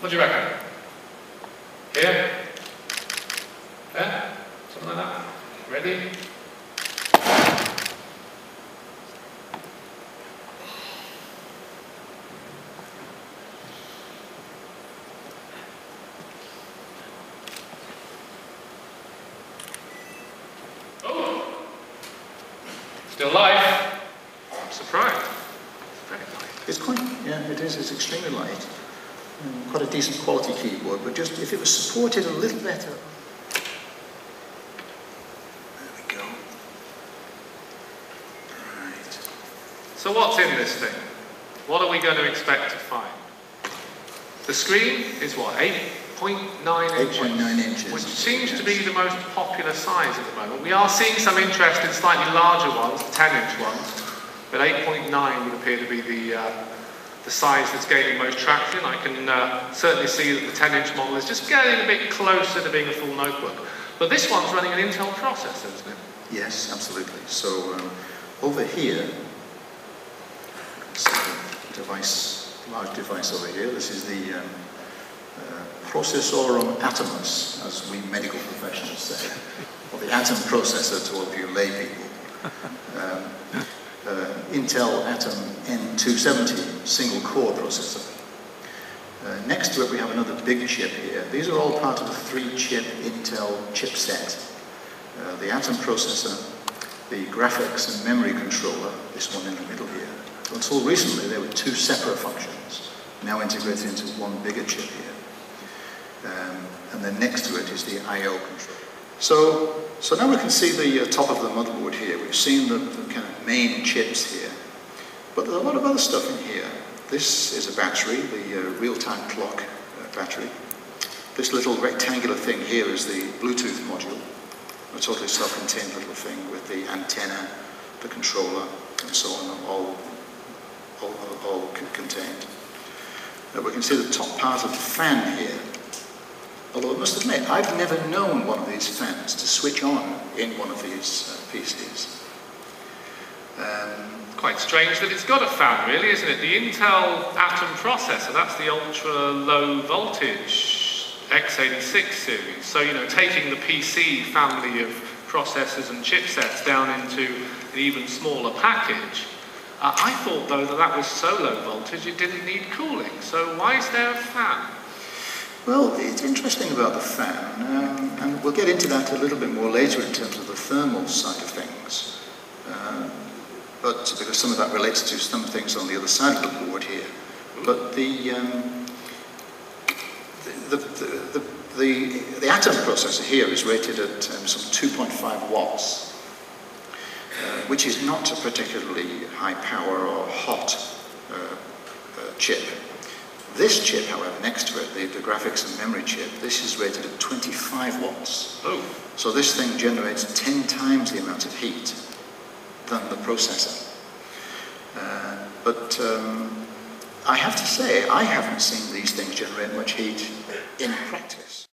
What do you reckon? Here? There? Something like that? Ready? Oh! Still live. I'm surprised. It's very light. It's quite, yeah, it is. It's extremely light. Quite a decent quality keyboard, but just if it was supported a little better. There we go. Right. So what's in this thing? What are we going to expect to find? The screen is what, 8.9 inches? 8.9 inches. Which seems to be the most popular size at the moment. We are seeing some interest in slightly larger ones, 10-inch ones, but 8.9 would appear to be the size that's gaining most traction. I can certainly see that the 10-inch model is just getting a bit closer to being a full notebook. But this one's running an Intel processor, isn't it? Yes, absolutely. So over here, the device, large device over here. This is the Processorum Atomus, as we medical professionals say, or the Atom processor to all of you lay people. Intel Atom N270 single core processor. Next to it we have another big chip here. These are all part of the 3-chip Intel chipset. The Atom processor, the graphics and memory controller, this one in the middle here. Until recently there were 2 separate functions, now integrated into one bigger chip here. And then next to it is the I/O controller. So now we can see the top of the motherboard here. We've seen the kind of main chips here, but there's a lot of other stuff in here. This is a battery, the real-time clock battery. This little rectangular thing here is the Bluetooth module, a totally self-contained little thing with the antenna, the controller, and so on, all contained. We can see the top part of the fan here. Although I must admit, I've never known one of these fans to switch on in one of these PCs. Quite strange that it's got a fan, really, isn't it? The Intel Atom processor, that's the ultra-low voltage x86 series. So, you know, taking the PC family of processors and chipsets down into an even smaller package. I thought, though, that was so low voltage it didn't need cooling. So why is there a fan? Well, it's interesting about the fan, and we'll get into that a little bit more later in terms of the thermal side of things. But because some of that relates to some things on the other side of the board here. But the Atom processor here is rated at some 2.5 watts, which is not a particularly high power or hot chip. This chip, however, next to it, the graphics and memory chip, this is rated at 25 watts. Oh. So this thing generates 10 times the amount of heat than the processor. But I have to say, I haven't seen these things generate much heat in practice.